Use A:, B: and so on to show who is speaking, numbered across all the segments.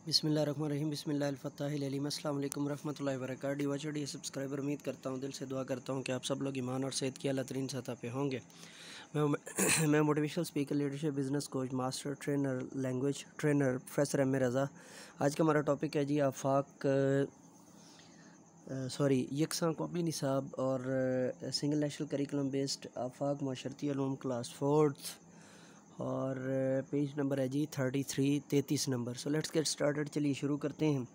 A: बिस्मिल्लाहिर्रहमानिर्रहीम बिस्मिल्लाहिल-फ़त्ताहिल-अलीम अस्सलाम वालेकुम रहमतुल्लाहि व बरकातहू। डिवाचडी सब्सक्राइबर, उम्मीद करता हूँ, दिल से दुआ करता हूँ कि आप सब लोग ईमान और सेहत की आला तरीन सतह पे होंगे। मैं motivational speaker, leadership, business coach, master trainer, language trainer professor M A Raza. आज का हमारा टॉपिक है जी यकसां कौमी निसाब और सिंगल नेशनल करिकुलम बेस्ड आफाक माशरती उलूम क्लास 4th और पेज नंबर है जी 33 number. So let's get started, चलिए शुरू करते हैं।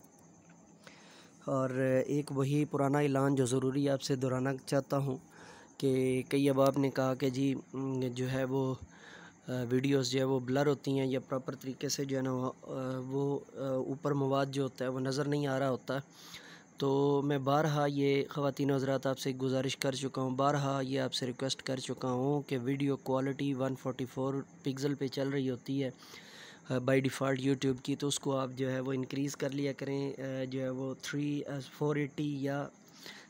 A: और एक वही पुराना ऐलान जो ज़रूरी आपसे दोहराना चाहता हूँ कि कई अब आपने कहा कि जी जो है वो वीडियोस जो है वो ब्लर होती हैं या प्रॉपर तरीके से जो है ना वो ऊपर मवाद जो होता है वो नज़र नहीं आ रहा होता। तो मैं बारहा ये ख़वातीन हज़रात आपसे गुजारिश कर चुका हूँ, बारहा ये आपसे रिक्वेस्ट कर चुका हूँ कि वीडियो क्वालिटी 144 पिक्सल पे चल रही होती है बाय डिफ़ॉल्ट यूट्यूब की, तो उसको आप जो है वो इंक्रीज़ कर लिया करें जो है वो 480 या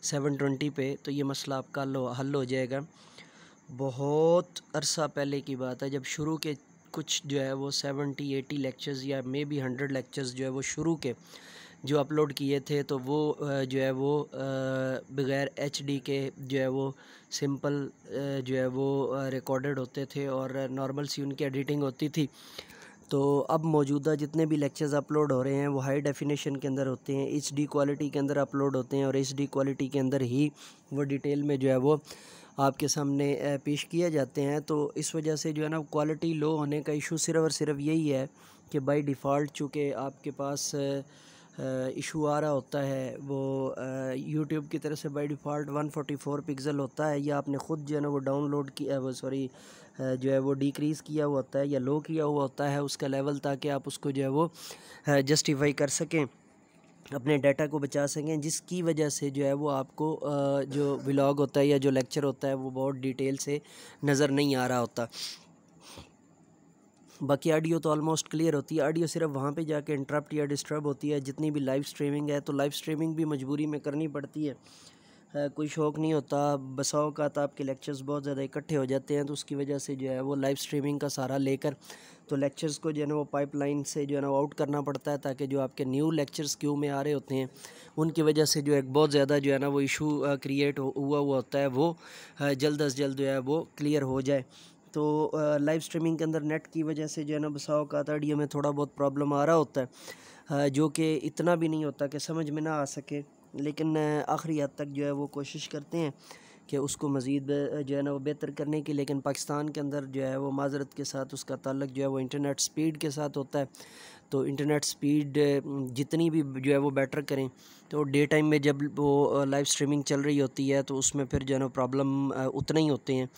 A: 720 पे, तो ये मसला आपका हल हो जाएगा। बहुत अरसा पहले की बात है, जब शुरू के कुछ जो है वो 70-80 लेक्चर्स या मे बी 100 लेक्चर्स जो है वो शुरू के जो अपलोड किए थे, तो वो जो है वो बग़ैर एचडी के जो है वो सिंपल जो है वो रिकॉर्डेड होते थे और नॉर्मल सी उनकी एडिटिंग होती थी। तो अब मौजूदा जितने भी लेक्चर्स अपलोड हो रहे हैं वो हाई डेफिनेशन के अंदर होते हैं, एचडी क्वालिटी के अंदर अपलोड होते हैं और एचडी क्वालिटी के अंदर ही वो डिटेल में जो है वो आपके सामने पेश किए जाते हैं। तो इस वजह से जो है ना क्वालिटी लो होने का इशू सिर्फ़ और सिर्फ यही है कि बाय डिफ़ॉल्ट चूँकि आपके पास इशू आ रहा होता है वो यूट्यूब की तरफ से बाय डिफ़ॉल्ट 144 पिक्सल होता है, या आपने ख़ुद जो है ना वो डाउनलोड किया वो जो है वो डिक्रीज़ किया हुआ होता है या लो किया हुआ होता है उसका लेवल, ताकि आप उसको जो है वो जस्टिफाई कर सकें, अपने डाटा को बचा सकें, जिसकी वजह से जो है वो आपको जो व्लॉग होता है या जो लेक्चर होता है वो बहुत डिटेल से नज़र नहीं आ रहा होता। बाकी ऑडियो तो ऑलमोस्ट क्लियर होती है, ऑडियो सिर्फ वहाँ पे जाके इंटरप्ट या डिस्टर्ब होती है। जितनी भी लाइव स्ट्रीमिंग है, तो लाइव स्ट्रीमिंग भी मजबूरी में करनी पड़ती है, कोई शौक़ नहीं होता। बसा औक़ात आपके लेक्चर्स बहुत ज़्यादा इकट्ठे हो जाते हैं, तो उसकी वजह से जो है वो लाइव स्ट्रीमिंग का सहारा लेकर तो लेक्चर्स को जो है ना वो पाइपलाइन से जो है ना आउट करना पड़ता है, ताकि जो आपके न्यू लेक्चर्स क्यू में आ रहे होते हैं उनकी वजह से जो एक बहुत ज़्यादा जो है ना वो इशू क्रिएट हुआ होता है, वो जल्द अज़ जल्द जो है वो क्लियर हो जाए। तो लाइव स्ट्रीमिंग के अंदर नेट की वजह से जो है ना बसा औक़ात ऑडियो में थोड़ा बहुत प्रॉब्लम आ रहा होता है, जो कि इतना भी नहीं होता कि समझ में ना आ सके, लेकिन आखिरी हद तक जो है वो कोशिश करते हैं कि उसको मज़ीद जो है ना वो बेहतर करने की। लेकिन पाकिस्तान के अंदर जो है वो माज़रत के साथ उसका ताल्लुक़ जो है वो इंटरनेट स्पीड के साथ होता है। तो इंटरनेट स्पीड जितनी भी जो है वो बेटर करें, तो डे टाइम में जब वो लाइव स्ट्रीमिंग चल रही होती है तो उसमें फिर जो है ना प्रॉब्लम उतना ही होते हैं,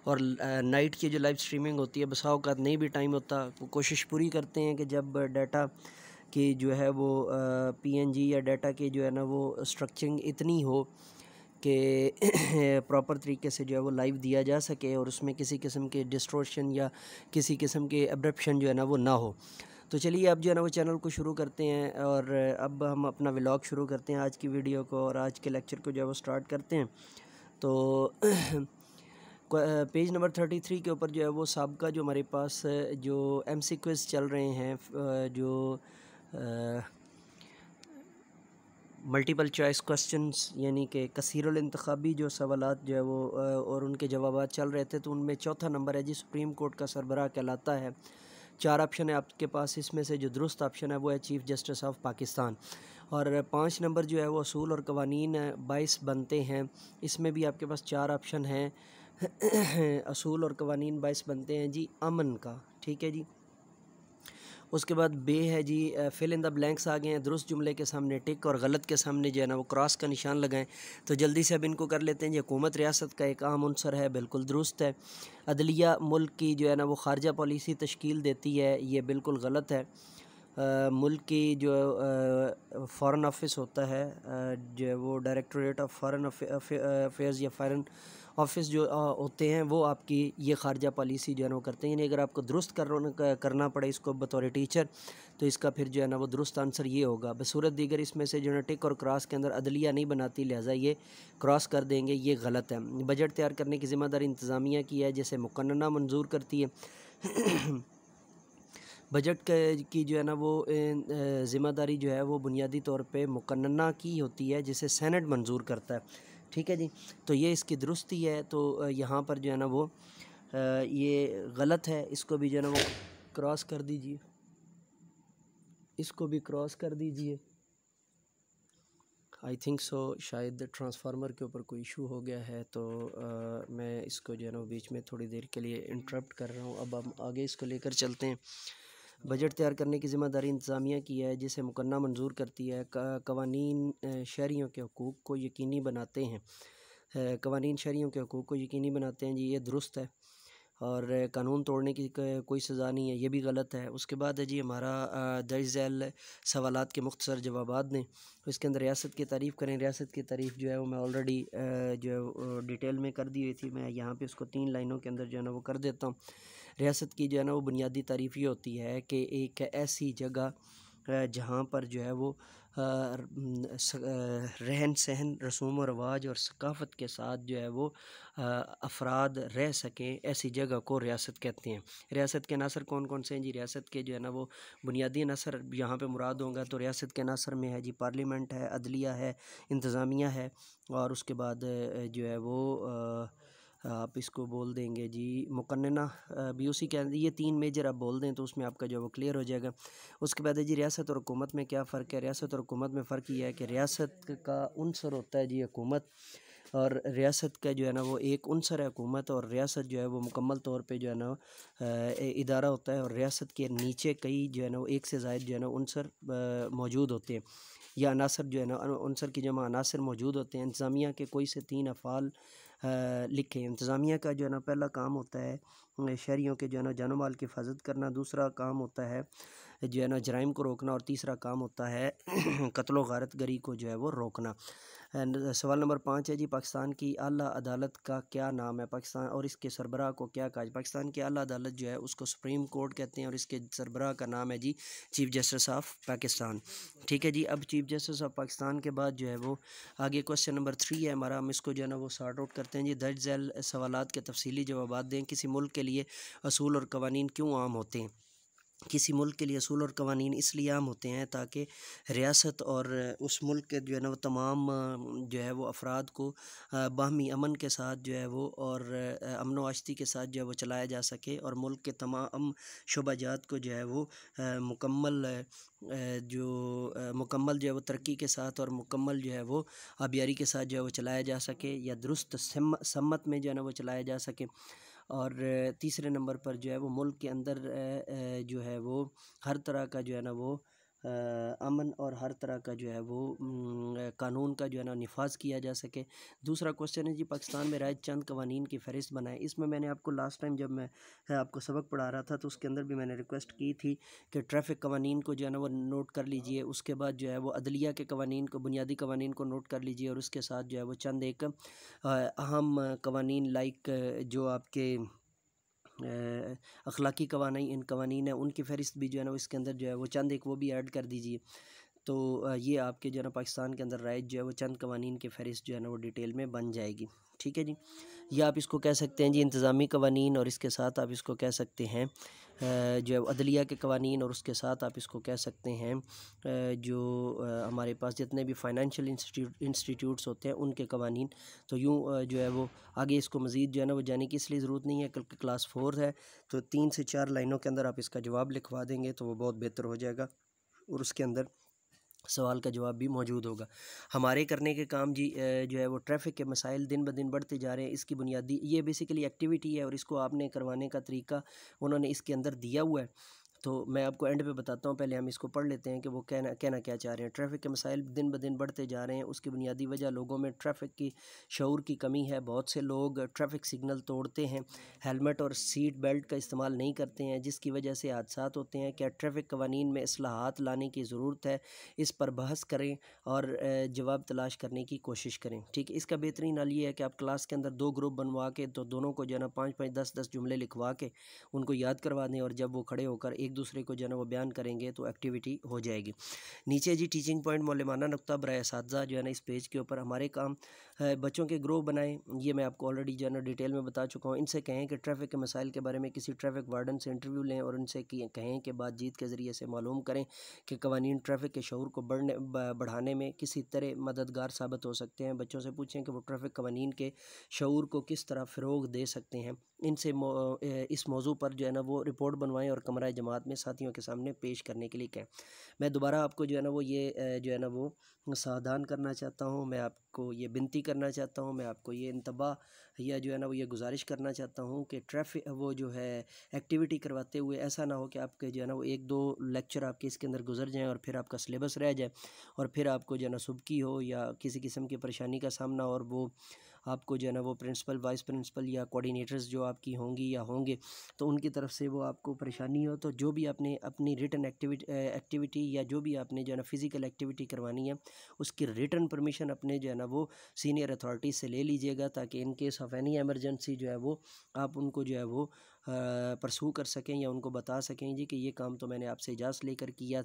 A: और नाइट की जो लाइव स्ट्रीमिंग होती है बसा औक़ात नहीं भी टाइम होता, वो कोशिश पूरी करते हैं कि जब डाटा की जो है वो पीएनजी या डाटा की जो है ना वो स्ट्रक्चरिंग इतनी हो कि प्रॉपर तरीके से जो है वो लाइव दिया जा सके और उसमें किसी किस्म के डिस्टॉर्शन या किसी किस्म के एब्रप्शन जो है ना वो ना हो। तो चलिए अब जो है ना वो चैनल को शुरू करते हैं और अब हम अपना व्लॉग शुरू करते हैं आज की वीडियो को, और आज के लेक्चर को जो है वो स्टार्ट करते हैं। तो पेज नंबर 33 के ऊपर जो है वो साबका जो हमारे पास जो एमसी क्विज़ चल रहे हैं, जो मल्टीपल चॉइस क्वेश्चंस यानी कि कसीरुल इंतखाबी जो सवालात जो है वो और उनके जवाबात चल रहे थे, तो उनमें चौथा नंबर है जी सुप्रीम कोर्ट का सरबराह कहलाता है। 4 ऑप्शन है आपके पास, इसमें से जो दुरुस्त ऑप्शन है वो है चीफ़ जस्टिस ऑफ पाकिस्तान। और 5 नंबर जो है वो असूल और कवानीन 22 बनते हैं, इसमें भी आपके पास 4 ऑप्शन हैं असूल और कवानीन 22 बनते हैं जी अमन का, ठीक है जी। उसके बाद बे है जी फिल इन द ब्लैंक्स आ गए हैं, दुरुस्त जुमले के सामने टिक और गलत के सामने जो है ना वो क्रॉस का निशान लगाएं। तो जल्दी से अब इनको कर लेते हैं जी। हुकूमत रियासत का एक अहम उनसर है, बिल्कुल दुरुस्त है। अदलिया मुल्क की जो है ना वो खारजा पॉलिसी तश्कील देती है, ये बिल्कुल गलत है। मुल्क की जो फ़ॉरेन ऑफिस होता है जो है वो डायरेक्टोरेट ऑफ फ़ॉरेन अफेयर्स या फ़ॉरेन ऑफिस जो होते हैं वो आपकी ये खारजा पॉलिसी जो है ना वो करते हैं। यानी अगर आपको दुरुस्त करना पड़े इसको बतौर टीचर, तो इसका फिर जो है ना वो दुरुस्त आंसर ये होगा। बसूरत दीगर इसमें से जो है टिक और क्रॉस के अंदर अदलिया नहीं बनाती, लिहाजा ये क्रॉस कर देंगे, ये गलत है। बजट तैयार करने की ज़िम्मेदारी इंतज़ामिया की है, जैसे मुकन्ना मंजूर करती है। बजट की जो है ना वो ज़िम्मेदारी जो है वो बुनियादी तौर पे मुकन्ना की होती है, जिसे सेनेट मंजूर करता है। ठीक है जी, तो ये इसकी दुरुस्ती है। तो यहाँ पर जो है ना वो ये गलत है, इसको भी जो है ना वो क्रॉस कर दीजिए, इसको भी क्रॉस कर दीजिए। आई थिंक सो शायद ट्रांसफार्मर के ऊपर कोई इशू हो गया है, तो मैं इसको जो है ना बीच में थोड़ी देर के लिए इंटरप्ट कर रहा हूँ। अब हम आगे इसको लेकर चलते हैं। बजट तैयार करने की ज़िम्मेदारी इंतज़ामिया की है, जिसे मुकन्ना मंजूर करती है। कवानीन शहरियों के हकूक़ को यकीनी बनाते हैं। कवानीन शहरियों के हकूक़ को यकीनी बनाते हैं जी, ये दुरुस्त है। और कानून तोड़ने की कोई सज़ा नहीं है, ये भी गलत है। उसके बाद है जी हमारा दर्ज झैल सवालात के मुख्तसर जवाबात दें। तो इसके अंदर रियासत की तारीफ़ करें। रियासत की तारीफ़ जो है वो मैं ऑलरेडी जो है डिटेल में कर दी हुई थी, मैं यहाँ पे उसको 3 लाइनों के अंदर जो है ना वो कर देता हूँ। रियासत की जो है ना वो बुनियादी तारीफ़ ये होती है कि एक ऐसी जगह जहाँ पर जो है वो रहन सहन, रसूम व रवाज और सकाफ़त के साथ जो है वो अफराद रह सकें, ऐसी जगह को रियासत कहते हैं। रियासत के अनासर कौन कौन से हैं जी? रियासत के जो है ना वो बुनियादी अनासर यहाँ पे मुराद होंगे। तो रियासत के अनासर में है जी पार्लियामेंट है, अदलिया है, इंतज़ामिया है, और उसके बाद जो है वो आप इसको बोल देंगे जी मुकन्ना भी उसी के अंदर। ये 3 मेजर आप बोल दें तो उसमें आपका जो है वो क्लियर हो जाएगा। उसके बाद है जी रियासत और हुकूमत में क्या फ़र्क है? रियासत और हुकूमत में फ़र्क ये है कि रियासत का उनसर होता है जी हुकूमत, और रियासत का जो है ना वो एक उनसर है हुकूमत, और रियासत जो है वो मुकम्मल तौर पे जो है ना इदारा होता है। और रियासत के नीचे कई जो है ना वो एक से ज़ायद जो है ना उनसर मौजूद होते हैं, या अनासर जो है ना उनसर की जमा अनासर मौजूद होते हैं। इंतज़ामिया के कोई से 3 अफ़ाल लिखें। इंतज़ामिया का जो है ना पहला काम होता है शहरियों के जो है ना जानो माल की हिफाजत करना, दूसरा काम होता है जो है ना जराइम को रोकना, और तीसरा काम होता है कत्ल गारत गरी को जो है वो रोकना। एंड सवाल नंबर 5 है जी पाकिस्तान की आला अदालत का क्या नाम है? पाकिस्तान और इसके सरबराह को क्या कहा? पाकिस्तान की आला अदालत जो है उसको सुप्रीम कोर्ट कहते हैं, और इसके सरबराह का नाम है जी चीफ़ जस्टिस ऑफ पाकिस्तान। ठीक है जी, अब चीफ़ जस्टिस ऑफ पाकिस्तान के बाद जो है वो आगे क्वेश्चन नंबर 3 है हमारा, हम इसको जो है ना वो सॉर्ट आउट करते हैं जी। दर्ज झैल सवालात के तफसीली जवाब दें। किसी मुल्क के लिए असूल और कवानीन क्यों आम होते हैं? किसी मुल्क के लिए असूल और कवानीन इसलिए आम होते हैं ताकि रियासत और उस मुल्क के जो है ना वो तमाम जो है वो अफराद को बाहमी अमन के साथ जो है वो, और अमन व आशती के साथ जो है वो चलाया जा सके, और मुल्क के तमाम शोबाजात को जो है वो मुकम्मल जो है वो तरक्की के साथ और मुकम्मल जो है वो आबियारी के साथ जो है वो चलाया जा सके, या दुरुस्त सम्मत में जो है ना वो चलाया जा सके। और तीसरे नंबर पर जो है वो मुल्क के अंदर जो है वो हर तरह का जो है ना वो अमन और हर तरह का जो है वो कानून का जो है ना निफाज किया जा सके। दूसरा क्वेश्चन है जी पाकिस्तान में राइज चंद कवानीन की फ़हरिस्त बनाए। इसमें मैंने आपको लास्ट टाइम जब मैं आपको सबक पढ़ा रहा था तो उसके अंदर भी मैंने रिक्वेस्ट की थी कि ट्रैफ़िक कवानीन को जो है ना वो नोट कर लीजिए, उसके बाद जो है वो अदलिया के कवानीन को, बुनियादी कवानीन को नोट कर लीजिए, और उसके साथ जो है वो चंद एक अहम कवानीन लाइक जो आपके अखलाकी कवानीन है उनकी फ़हरिस्त भी जो है ना इसके अंदर जो है वो चंद एक वो भी ऐड कर दीजिए। तो ये आपके जो है ना पाकिस्तान के अंदर राइज जो है वो चंद कवानीन की फ़हरिस्त जो है ना वो डिटेल में बन जाएगी। ठीक है जी, या आप इसको कह सकते हैं जी इंतज़ामी कवानीन, और इसके साथ आप इसको कह सकते हैं जो है अदलिया के कवानीन, और उसके साथ आप इसको कह सकते हैं जो हमारे पास जितने भी फ़ाइनेंशियल इंस्टीट्यूट्स होते हैं उनके कवानीन। तो यूँ जो है वो आगे इसको मज़ीद जो है ना वो जाने की इसलिए ज़रूरत नहीं है, क्योंकि क्लास 4 है, तो 3 से 4 लाइनों के अंदर आप इसका जवाब लिखवा देंगे तो वो बहुत बेहतर हो जाएगा, और उसके अंदर सवाल का जवाब भी मौजूद होगा। हमारे करने के काम जी जो है वो ट्रैफ़िक के मसाइल दिन ब दिन बढ़ते जा रहे हैं। इसकी बुनियादी ये बेसिकली एक्टिविटी है, और इसको आपने करवाने का तरीका उन्होंने इसके अंदर दिया हुआ है, तो मैं आपको एंड पे बताता हूँ। पहले हम इसको पढ़ लेते हैं कि वो कहना क्या चाह रहे हैं। ट्रैफ़िक के मसाइल दिन ब दिन बढ़ते जा रहे हैं, उसकी बुनियादी वजह लोगों में ट्रैफ़िक की शऊर की कमी है। बहुत से लोग ट्रैफ़िक सिग्नल तोड़ते हैं, हेलमेट और सीट बेल्ट का इस्तेमाल नहीं करते हैं, जिसकी वजह से हादसात होते हैं। क्या ट्रैफ़िक कवानीन में इस्लाहात लाने की ज़रूरत है? इस पर बहस करें और जवाब तलाश करने की कोशिश करें। ठीक है, इसका बेहतरीन हल ये है कि आप क्लास के अंदर 2 ग्रुप बनवा के, तो दोनों को जो है ना 5-5 10-10 जुमले लिखवा के उनको याद करवा दें, और जब वो खड़े होकर एक दूसरे को जो है ना वो बयान करेंगे तो एक्टिविटी हो जाएगी। नीचे जी टीचिंग पॉइंट मौलमाना नुक्ता बराए असातिज़ा जो है ना इस पेज के ऊपर हमारे काम बच्चों के ग्रुप बनाएं। ये मैं आपको ऑलरेडी जो है ना डिटेल में बता चुका हूँ। इनसे कहें कि ट्रैफ़िक के मसाइल के बारे में किसी ट्रैफ़िक वार्डन से इंटरव्यू लें और उनसे कहें कि बातचीत के ज़रिए से मालूम करें कि कवानीन ट्रैफ़िक के शऊर को बढ़ाने में किसी तरह मददगार साबित हो सकते हैं। बच्चों से पूछें कि वो ट्रैफ़िक कवानीन के शऊर को किस तरह फ़रोग़ दे सकते हैं। इनसे इस मौजू पर जो है ना वो रिपोर्ट बनवाएं और कमरा जमात में साथियों के सामने पेश करने के लिए कहें। मैं दोबारा आपको जो है ना वो ये जो है ना वो सावधान करना चाहता हूँ, मैं आपको ये विनती करना चाहता हूँ, मैं आपको ये इंतबाह या जो है ना वो ये गुजारिश करना चाहता हूँ कि ट्रैफिक वो जो है एक्टिविटी करवाते हुए ऐसा ना हो कि आपके जो है ना वो 1-2 लेक्चर आपके इसके अंदर गुजर जाएँ और फिर आपका सिलेबस रह जाए और फिर आपको जो है ना सुबकी हो या किसी किस्म की परेशानी का सामना और वो आपको जो है ना वो प्रिंसिपल, वाइस प्रिंसिपल या कोऑर्डिनेटर्स जो आपकी होंगी या होंगे तो उनकी तरफ से वो आपको परेशानी हो। तो जो भी आपने अपनी रिटन एक्टिविटी या जो भी आपने जो है ना फ़िज़िकल एक्टिविटी करवानी है उसकी रिटन परमिशन अपने जो है ना वो सीनियर अथॉरिटी से ले लीजिएगा, ताकि in case of any emergency जो है वो आप उनको जो है वो परसू कर सकें या उनको बता सकें जी कि ये काम तो मैंने आपसे इजाज़त लेकर किया।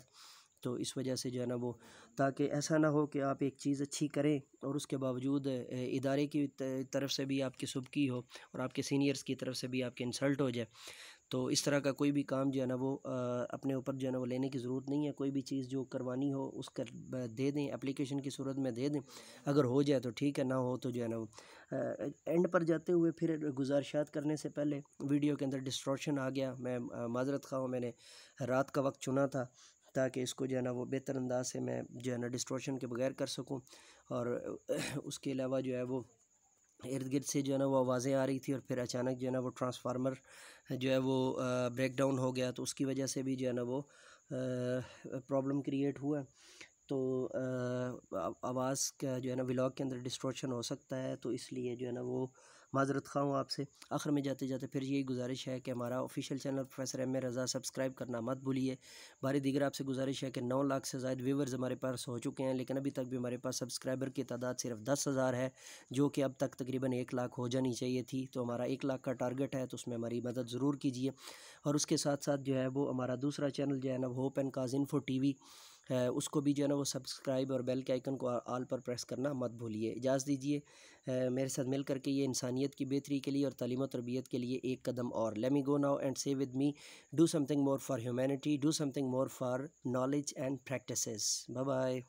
A: तो इस वजह से जो है ना वो, ताकि ऐसा ना हो कि आप एक चीज़ अच्छी करें और उसके बावजूद इदारे की तरफ से भी आपकी सुबकी हो और आपके सीनियर्स की तरफ से भी आपके इंसल्ट हो जाए। तो इस तरह का कोई भी काम जो है ना वो अपने ऊपर जो है ना वो लेने की ज़रूरत नहीं है। कोई भी चीज़ जो करवानी हो उसका दे दें, एप्लीकेशन की सूरत में दे दें। अगर हो जाए तो ठीक है, ना हो तो जो है ना वो एंड पर जाते हुए फिर गुजारिशात करने से पहले वीडियो के अंदर डिस्टॉर्शन आ गया। मैं माज़रत ख़्वाह हूँ, मैंने रात का वक्त चुना था ताकि इसको जो है ना वो बेहतर अंदाज से मैं जो है ना डिस्टॉर्शन के बगैर कर सकूं। और उसके अलावा जो है वो इर्द गिर्द से जो है ना वो आवाज़ें आ रही थी और फिर अचानक जो है ना वो ट्रांसफार्मर जो है वो ब्रेक डाउन हो गया, तो उसकी वजह से भी जो है ना वो प्रॉब्लम क्रिएट हुआ। तो आवाज़ का जो है ना व्लॉग के अंदर डिस्टॉर्शन हो सकता है, तो इसलिए जो है ना वो माज़रत ख़्वाह हूँ आपसे। आखिर में जाते जाते फिर यही गुजारिश है कि हमारा official channel professor M A Raza subscribe करना मत भूलिए। बारी दीगर आपसे गुजारिश है कि 9 लाख से ज़ायद व्यूवर्स हमारे पास हो चुके हैं, लेकिन अभी तक भी हमारे पास सब्सक्राइबर की तादाद सिर्फ 10,000 है, जो कि अब तक तकरीबन 1 लाख हो जानी चाहिए थी। तो हमारा 1 लाख का टारगेट है, तो उसमें हमारी मदद ज़रूर कीजिए। और उसके साथ साथ जो है वो हमारा दूसरा चैनल जो है ना होप एंड काज़ इन्फो TV है, उसको भी जो है ना वो सब्सक्राइब और बेल के आइकन को ऑल पर प्रेस करना मत भूलिए। इजाज़त दीजिए मेरे साथ मिल करके ये इंसानियत की बेहतरी के लिए और तालीम और तरबियत के लिए एक कदम और। Let me go now and say with me, do something more for humanity, do something more for knowledge and practices. Bye bye.